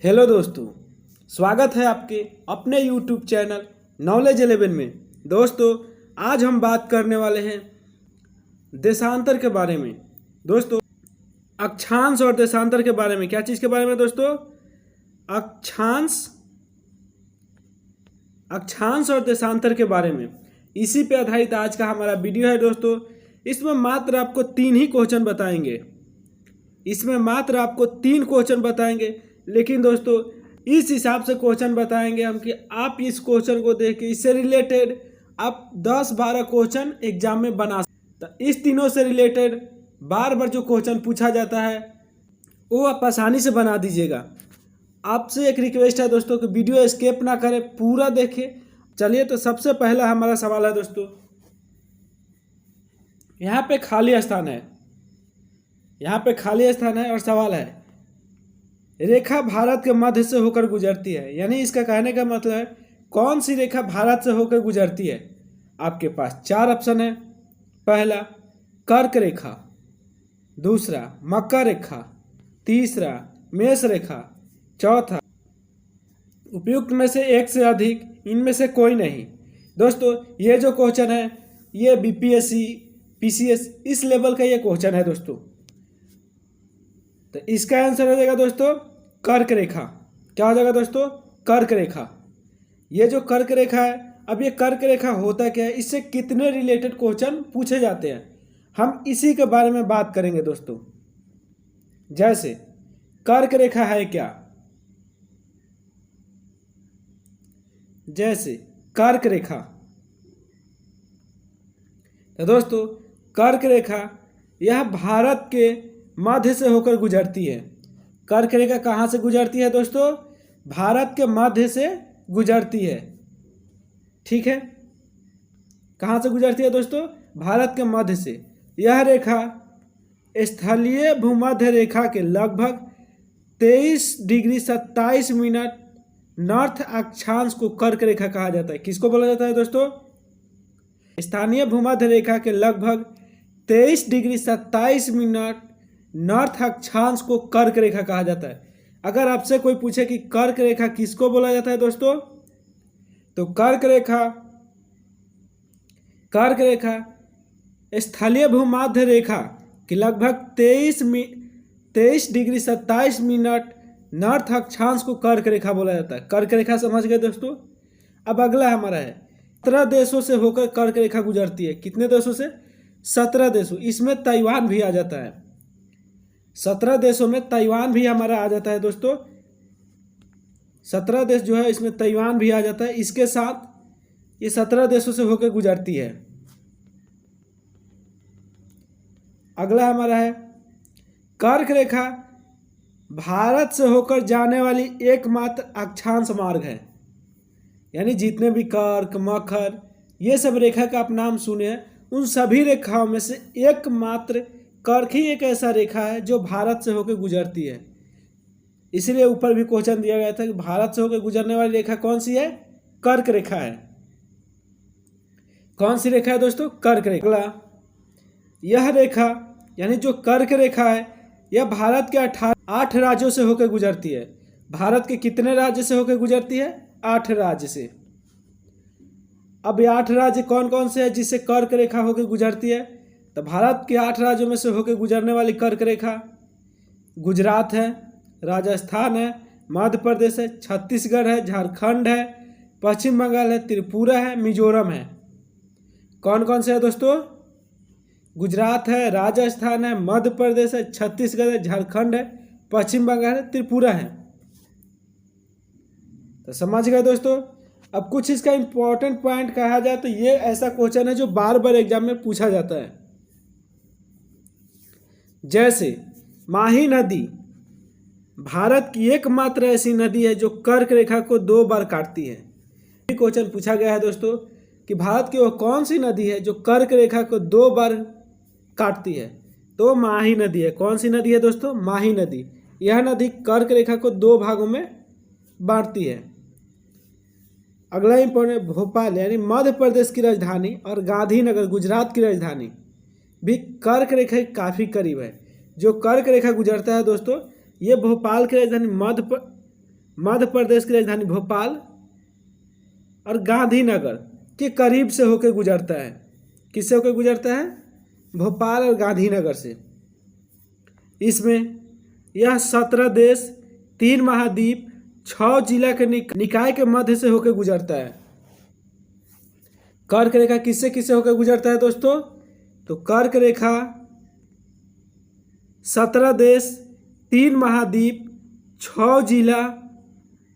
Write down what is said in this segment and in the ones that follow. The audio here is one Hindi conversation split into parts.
हेलो दोस्तों, स्वागत है आपके अपने यूट्यूब चैनल नॉलेज 11 में। दोस्तों, आज हम बात करने वाले हैं देशांतर के बारे में। दोस्तों, अक्षांश और देशांतर के बारे में। क्या चीज़ के बारे में दोस्तों? अक्षांश और देशांतर के बारे में। इसी पे आधारित आज का हमारा वीडियो है दोस्तों। इसमें मात्र आपको 3 क्वेश्चन बताएंगे। लेकिन दोस्तों, इस हिसाब से क्वेश्चन बताएंगे हम कि आप इस क्वेश्चन को देख के इससे रिलेटेड आप 10-12 क्वेश्चन एग्जाम में बना सकते। तो इस तीनों से रिलेटेड बार बार जो क्वेश्चन पूछा जाता है वो आप आसानी से बना दीजिएगा। आपसे एक रिक्वेस्ट है दोस्तों कि वीडियो स्किप ना करें, पूरा देखें। चलिए, तो सबसे पहला हमारा सवाल है दोस्तों, यहाँ पे खाली स्थान है और सवाल है, रेखा भारत के मध्य से होकर गुजरती है। यानी इसका कहने का मतलब है कौन सी रेखा भारत से होकर गुजरती है। आपके पास 4 ऑप्शन है। पहला कर्क रेखा, दूसरा मकर रेखा, तीसरा मेष रेखा, चौथा उपयुक्त में से एक से अधिक, इनमें से कोई नहीं। दोस्तों, ये जो क्वेश्चन है ये बीपीएससी पीसीएस इस लेवल का ये क्वेश्चन है दोस्तों। तो इसका आंसर हो जाएगा दोस्तों कर्क रेखा। क्या हो जाएगा दोस्तों? कर्क रेखा। ये जो कर्क रेखा है, अब ये कर्क रेखा होता क्या है, इससे कितने रिलेटेड क्वेश्चन पूछे जाते हैं, हम इसी के बारे में बात करेंगे दोस्तों। जैसे कर्क रेखा है क्या, जैसे कर्क रेखा। तो दोस्तों, कर्क रेखा यह भारत के मध्य से होकर गुजरती है। कर्क रेखा कहाँ से गुजरती है दोस्तों? भारत के मध्य से गुजरती है। ठीक है, कहाँ से गुजरती है दोस्तों? भारत के मध्य से। यह रेखा स्थलीय भूमध्य रेखा के लगभग 23 डिग्री 27 मिनट नॉर्थ अक्षांश को कर्क रेखा कहा जाता है। किसको बोला जाता है दोस्तों? स्थानीय भूमध्य रेखा के लगभग 23 डिग्री 27 मिनट नॉर्थ अक्षांश को कर्क रेखा कहा जाता है। अगर आपसे कोई पूछे कि कर्क रेखा किसको बोला जाता है दोस्तों, तो कर्क रेखा स्थलीय भूमध्य रेखा के लगभग 23 डिग्री 27 मिनट नॉर्थ अक्षांश को कर्क रेखा बोला जाता है। कर्क रेखा समझ गए दोस्तों। अब अगला हमारा है 17 देशों से होकर कर्क रेखा गुजरती है। कितने देशों से? 17 देशों। इसमें ताइवान भी आ जाता है। 17 देशों में ताइवान भी हमारा आ जाता है दोस्तों। 17 देश जो है इसमें ताइवान भी आ जाता है। इसके साथ ये 17 देशों से होकर गुजरती है। अगला हमारा है कर्क रेखा भारत से होकर जाने वाली एकमात्र अक्षांश मार्ग है। यानी जितने भी कर्क मकर ये सब रेखा का आप नाम सुने हैं, उन सभी रेखाओं में से एकमात्र कर्क ही एक ऐसा रेखा है जो भारत से होकर गुजरती है। इसलिए ऊपर भी क्वेश्चन दिया गया था कि भारत से होकर गुजरने वाली रेखा कौन सी है? कर्क रेखा है। कौन सी रेखा है दोस्तों? कर्क रेखा। अगला, यह रेखा यानी जो कर्क रेखा है यह भारत के 8 राज्यों से होकर गुजरती है। भारत के कितने राज्य से होकर गुजरती है? 8 राज्य से। अब ये 8 राज्य कौन कौन से हैं जिससे कर्क रेखा होकर गुजरती है? तो भारत के 8 राज्यों में से होकर गुजरने वाली कर्क रेखा गुजरात है, राजस्थान है, मध्य प्रदेश है, छत्तीसगढ़ है, झारखंड है, पश्चिम बंगाल है, त्रिपुरा है, मिजोरम है। कौन कौन से है दोस्तों? गुजरात है, राजस्थान है, मध्य प्रदेश है, छत्तीसगढ़ है, झारखंड है, पश्चिम बंगाल है, त्रिपुरा है। तो समझ गए दोस्तों। अब कुछ इसका इंपॉर्टेंट पॉइंट कहा जाए तो ये ऐसा क्वेश्चन है जो बार बार एग्जाम में पूछा जाता है। जैसे माही नदी भारत की एकमात्र ऐसी नदी है जो कर्क रेखा को 2 बार काटती है। क्वेश्चन पूछा गया है दोस्तों कि भारत की वो कौन सी नदी है जो कर्क रेखा को 2 बार काटती है, तो माही नदी है। कौन सी नदी है दोस्तों? माही नदी। यह नदी कर्क रेखा को 2 भागों में बांटती है। अगला इंपॉर्टेंट, भोपाल यानी मध्य प्रदेश की राजधानी और गांधीनगर गुजरात की राजधानी भी कर्क रेखा के काफ़ी करीब है। जो कर्क रेखा गुजरता है दोस्तों, ये भोपाल की राजधानी मध्य प्रदेश की राजधानी भोपाल और गांधीनगर के करीब से होकर गुजरता है। किससे होकर गुजरता है? भोपाल और गांधीनगर से। इसमें यह 17 देश, 3 महाद्वीप, 6 जिला के निकाय के मध्य से होकर गुजरता है। कर्क रेखा किससे किससे होकर गुजरता है दोस्तों? तो कर्क रेखा 17 देश, 3 महाद्वीप, 6 जिला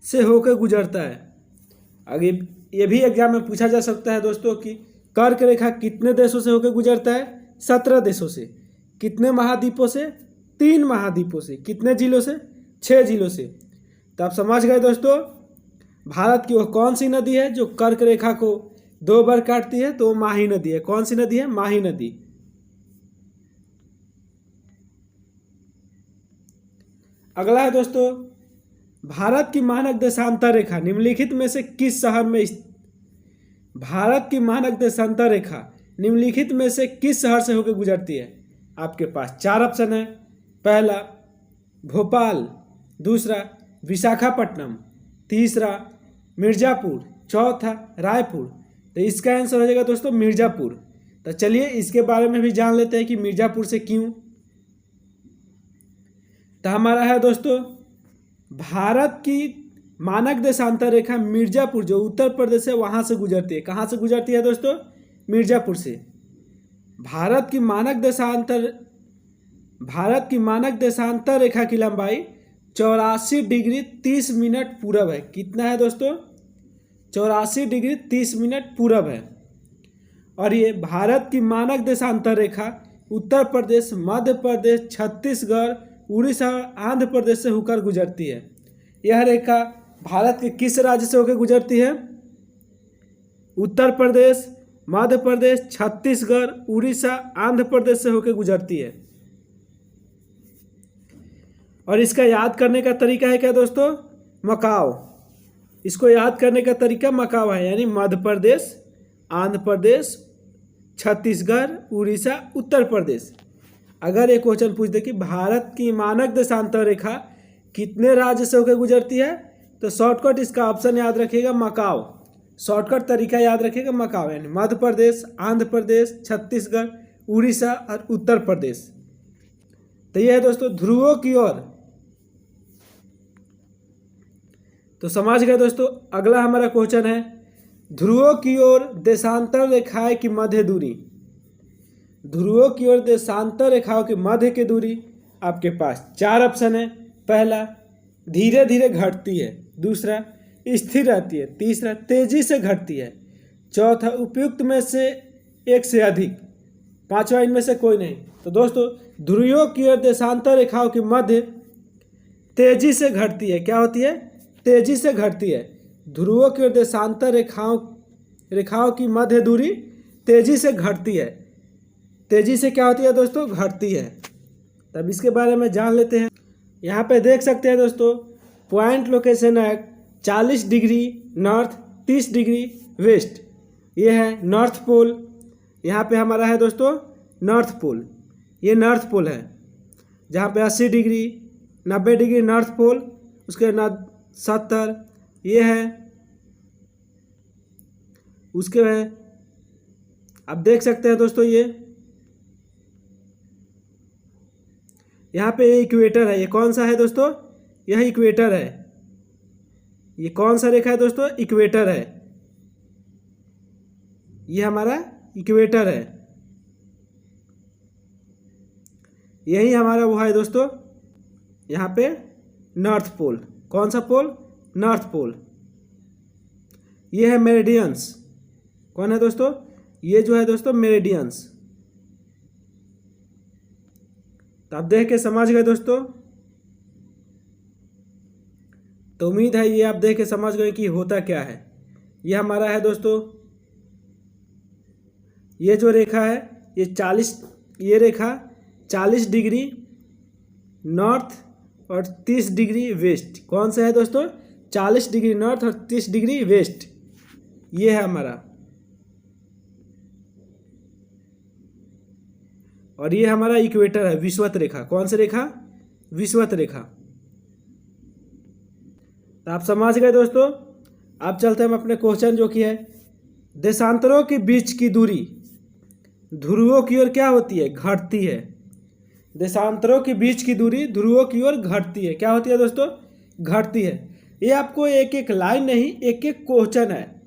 से होकर गुजरता है। आगे ये भी एग्जाम में पूछा जा सकता है दोस्तों कि कर्क रेखा कितने देशों से होकर गुजरता है? 17 देशों से। कितने महाद्वीपों से? 3 महाद्वीपों से। कितने जिलों से? 6 जिलों से। तो आप समझ गए दोस्तों, भारत की वो कौन सी नदी है जो कर्क रेखा को 2 बार काटती है? तो माही नदी है। कौन सी नदी है? माही नदी। अगला है दोस्तों, भारत की मानक देशांतर रेखा निम्नलिखित में से किस शहर में भारत की मानक देशांतर रेखा निम्नलिखित में से किस शहर से होकर गुजरती है? आपके पास 4 ऑप्शन है। पहला भोपाल, दूसरा विशाखापट्टनम, तीसरा मिर्ज़ापुर, चौथा रायपुर। तो इसका आंसर हो जाएगा दोस्तों मिर्ज़ापुर। तो चलिए इसके बारे में भी जान लेते हैं कि मिर्ज़ापुर से क्यों। तो हमारा है दोस्तों, भारत की मानक देशांतर रेखा मिर्ज़ापुर जो उत्तर प्रदेश है वहाँ से गुजरती है। कहाँ से गुजरती है दोस्तों? मिर्ज़ापुर से। भारत की मानक देशांतर रेखा की लंबाई 84 डिग्री 30 मिनट पूरब है। कितना है दोस्तों? 84 डिग्री 30 मिनट पूरब है। और ये भारत की मानक देशांतर रेखा उत्तर प्रदेश, मध्य प्रदेश, छत्तीसगढ़, उड़ीसा और आंध्र प्रदेश से होकर गुजरती है। यह रेखा भारत के किस राज्य से होकर गुजरती है? उत्तर प्रदेश, मध्य प्रदेश, छत्तीसगढ़, उड़ीसा, आंध्र प्रदेश से होकर गुजरती है। और इसका याद करने का तरीका है क्या दोस्तों? मकाओ। इसको याद करने का तरीका मकाओ है, यानी मध्य प्रदेश, आंध्र प्रदेश, छत्तीसगढ़, उड़ीसा, उत्तर प्रदेश। अगर एक क्वेश्चन पूछ दे कि भारत की मानक देशांतर रेखा कितने राज्य से होकर गुजरती है, तो शॉर्टकट इसका ऑप्शन याद रखिएगा मकाओ। शॉर्टकट तरीका याद रखिएगा मकाओ, यानी मध्य प्रदेश, आंध्र प्रदेश, छत्तीसगढ़, उड़ीसा और उत्तर प्रदेश। तो यह है दोस्तों ध्रुवों की ओर। तो समझ गए दोस्तों। अगला हमारा क्वेश्चन है, ध्रुवों की ओर देशांतर रेखाएं की मध्य दूरी। ध्रुवों की ओर देशांतर रेखाओं की मध्य की दूरी आपके पास 4 ऑप्शन है। पहला धीरे धीरे घटती है, दूसरा स्थिर रहती है, तीसरा तेजी से घटती है, चौथा उपयुक्त में से एक से अधिक, पांचवा इनमें से कोई नहीं। तो दोस्तों ध्रुवों की ओर देशांतर रेखाओं की मध्य तेजी से घटती है। क्या होती है? तेजी से घटती है। ध्रुवों की ओर देशांतर रेखाओं की मध्य दूरी तेजी से घटती है। तेजी से क्या होती है दोस्तों? घटती है। तब इसके बारे में जान लेते हैं। यहाँ पे देख सकते हैं दोस्तों, पॉइंट लोकेशन है 40 डिग्री नॉर्थ, 30 डिग्री वेस्ट। ये है नॉर्थ पोल। यहाँ पे हमारा है दोस्तों नॉर्थ पोल। ये नॉर्थ पोल है जहाँ पे 80 डिग्री 90 डिग्री नॉर्थ पोल, उसके बाद 70 ये है, उसके है आप देख सकते हैं दोस्तों ये यहाँ पे इक्वेटर है। ये कौन सा है दोस्तों? यह इक्वेटर है। ये कौन सा रेखा है दोस्तों? इक्वेटर है। ये हमारा इक्वेटर है। यही हमारा वो है दोस्तों यहाँ पे नॉर्थ पोल। कौन सा पोल? North pole. ये है मेरिडियंस। कौन है दोस्तों? ये जो है दोस्तों मेरिडियंस। तो आप देख के समझ गए दोस्तों। तो उम्मीद है ये आप देख के समझ गए कि होता क्या है। ये हमारा है दोस्तों, ये जो रेखा है ये रेखा 40 डिग्री नॉर्थ और 30 डिग्री वेस्ट। कौन सा है दोस्तों? 40 डिग्री नॉर्थ और 30 डिग्री वेस्ट। ये है हमारा, और ये हमारा इक्वेटर है, विषुवत रेखा। कौन सी रेखा? विषुवत रेखा। तो आप समझ गए दोस्तों। अब चलते हैं हम अपने क्वेश्चन जो कि है देशांतरों के बीच की दूरी ध्रुवों की ओर क्या होती है, घटती है। देशांतरों के बीच की दूरी ध्रुवों की ओर घटती है, क्या होती है दोस्तों, घटती है। ये आपको एक एक लाइन नहीं, एक एक क्वेश्चन है।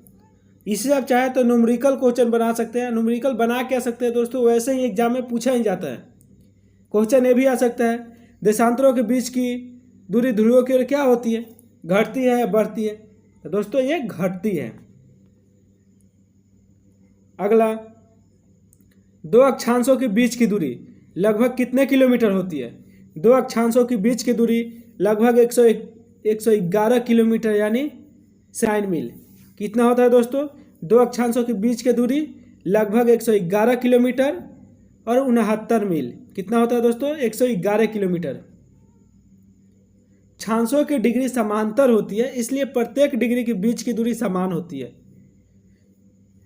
इससे आप चाहे तो न्यूमेरिकल क्वेश्चन बना सकते हैं। न्यूमेरिकल बना क्या सकते हैं दोस्तों, वैसे ही एग्जाम में पूछा ही जाता है। क्वेश्चन ये भी आ सकता है देशांतरों के बीच की दूरी ध्रुवों की ओर क्या होती है, घटती है या बढ़ती है। तो दोस्तों ये घटती है। अगला, दो अक्षांशों के बीच की दूरी लगभग कितने किलोमीटर होती है। दो अक्षांशों के बीच की दूरी लगभग 111 किलोमीटर यानी 9 मील। कितना होता है दोस्तों, दो अक्षांशों के बीच की दूरी लगभग 111 किलोमीटर और 69 मील। कितना होता है दोस्तों, 111 किलोमीटर। अक्षांशों की डिग्री समांतर होती है, इसलिए प्रत्येक डिग्री के बीच की दूरी समान होती है।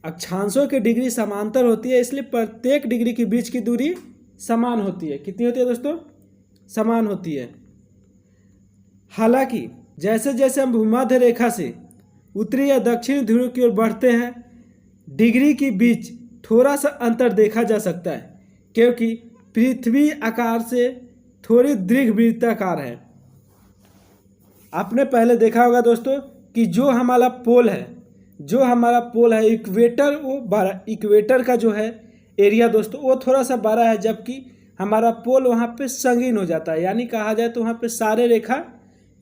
अक्षांशों की डिग्री समांतर होती है, इसलिए प्रत्येक डिग्री के बीच की दूरी समान होती है। कितनी होती है दोस्तों, समान होती है। हालांकि जैसे जैसे हम भूमध्य रेखा से उत्तरी या दक्षिणी ध्रुव की ओर बढ़ते हैं, डिग्री के बीच थोड़ा सा अंतर देखा जा सकता है, क्योंकि पृथ्वी आकार से थोड़ी दीर्घवृत्ताकार है। आपने पहले देखा होगा दोस्तों कि जो हमारा पोल है इक्वेटर, वो बड़ा, इक्वेटर का जो है एरिया दोस्तों वो थोड़ा सा बड़ा है, जबकि हमारा पोल वहाँ पे संगीन हो जाता है। यानी कहा जाए तो वहाँ पे सारे रेखा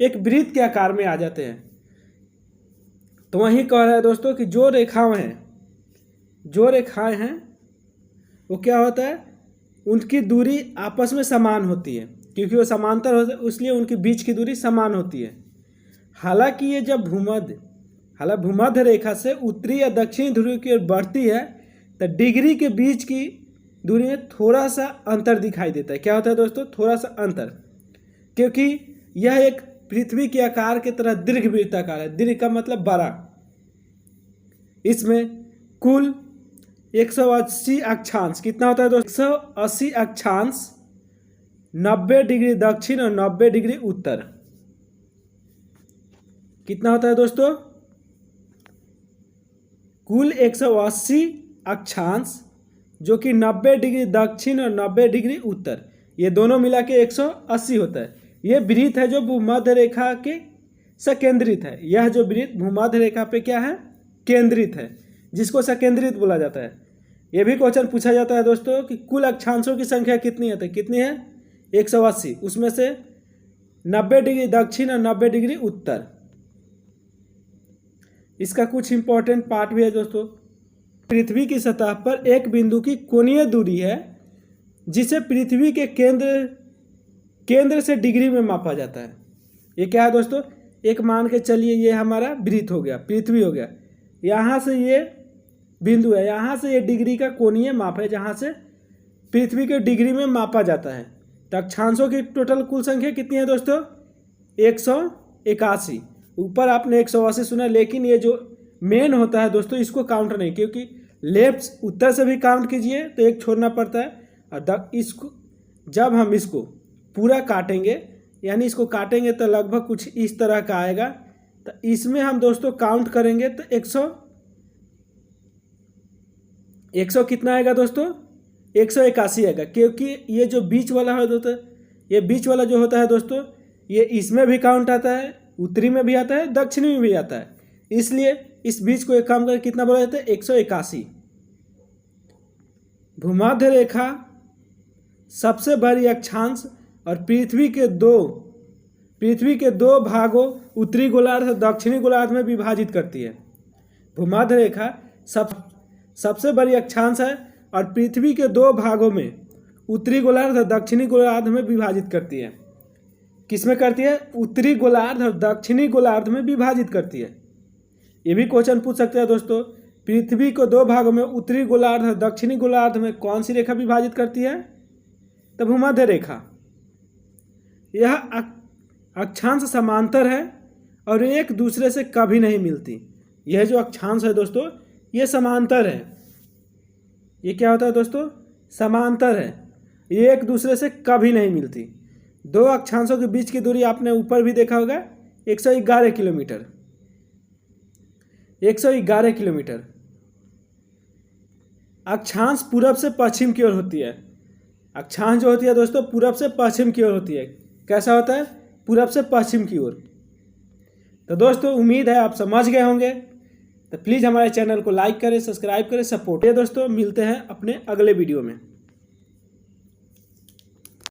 एक वृत्त के आकार में आ जाते हैं। तो वही कह रहा है दोस्तों कि जो रेखाएं हैं वो क्या होता है, उनकी दूरी आपस में समान होती है, क्योंकि वो समांतर होते हैं, इसलिए उनके बीच की दूरी समान होती है। हालांकि ये जब भूमध्य रेखा से उत्तरी या दक्षिणी ध्रुव की ओर बढ़ती है तो डिग्री के बीच की दूरी में थोड़ा सा अंतर दिखाई देता है। क्या होता है दोस्तों, थोड़ा सा अंतर, क्योंकि यह एक पृथ्वी के आकार की तरह दीर्घवृत्ताकार है। दीर्घ का मतलब बड़ा। इसमें कुल 180 अक्षांश, कितना होता है दोस्तों, 180 अक्षांश 90 डिग्री दक्षिण और 90 डिग्री उत्तर। कितना होता है दोस्तों, कुल 180 अक्षांश जो कि 90 डिग्री दक्षिण और 90 डिग्री उत्तर, ये दोनों मिला के 180 होता है। ये वृत्त है जो भूमध्य रेखा के सकेंद्रित है। यह जो वृत्त भूमध्य रेखा पे क्या है, केंद्रित है, जिसको सकेंद्रित बोला जाता है। ये भी क्वेश्चन पूछा जाता है दोस्तों कि कुल अक्षांशों की संख्या कितनी है, तो कितनी है, 180। उसमें से 90 डिग्री दक्षिण और 90 डिग्री उत्तर। इसका कुछ इंपॉर्टेंट पार्ट भी है दोस्तों। पृथ्वी की सतह पर एक बिंदु की कोणीय दूरी है जिसे पृथ्वी के केंद्र से डिग्री में मापा जाता है। ये क्या है दोस्तों, एक मान के चलिए ये हमारा वृत्त हो गया, पृथ्वी हो गया, यहाँ से ये बिंदु है, यहाँ से ये डिग्री का कोणीय माप है जहाँ से पृथ्वी के डिग्री में मापा जाता है। तो अक्षांशों की टोटल कुल संख्या कितनी है दोस्तों, 181। ऊपर आपने 180 सुना, लेकिन ये जो मेन होता है दोस्तों इसको काउंट नहीं, क्योंकि लेफ्ट उत्तर से भी काउंट कीजिए तो एक छोड़ना पड़ता है। और इसको जब हम इसको पूरा काटेंगे, यानी इसको काटेंगे तो लगभग कुछ इस तरह का आएगा। तो इसमें हम दोस्तों काउंट करेंगे तो 100 कितना आएगा दोस्तों, 181 आएगा, क्योंकि ये जो बीच वाला है दोस्तों, ये बीच वाला जो होता है दोस्तों, ये इसमें भी काउंट आता है, उत्तरी में भी आता है, दक्षिणी में भी आता है, इसलिए इस बीच को एक काम करके कितना बोला जाता है, 181। भूमध्य रेखा सबसे बड़ी अक्षांश और पृथ्वी के दो भागों उत्तरी गोलार्ध और दक्षिणी गोलार्ध में विभाजित करती है। भूमध्य रेखा सबसे बड़ी अक्षांश है और पृथ्वी के दो भागों में उत्तरी गोलार्ध और दक्षिणी गोलार्ध में विभाजित करती है। किसमें करती है, उत्तरी गोलार्ध और दक्षिणी गोलार्ध में विभाजित करती है। ये भी क्वेश्चन पूछ सकते हैं दोस्तों, पृथ्वी को दो भागों में उत्तरी गोलार्ध और दक्षिणी गोलार्ध में कौन सी रेखा विभाजित करती है, तो भूमध्य रेखा। यह अक्षांश समांतर है और एक दूसरे से कभी नहीं मिलती। यह जो अक्षांश है दोस्तों ये समांतर है। ये क्या होता है दोस्तों, समांतर है, ये एक दूसरे से कभी नहीं मिलती। दो अक्षांशों के बीच की दूरी आपने ऊपर भी देखा होगा 111 किलोमीटर। 111 किलोमीटर। अक्षांश पूरब से पश्चिम की ओर होती है। अक्षांश जो होती है दोस्तों पूरब से पश्चिम की ओर होती है। कैसा होता है? पूरब से पश्चिम की ओर। तो दोस्तों उम्मीद है आप समझ गए होंगे। तो प्लीज़ हमारे चैनल को लाइक करें, सब्सक्राइब करें, सपोर्ट करें। दोस्तों मिलते हैं अपने अगले वीडियो में।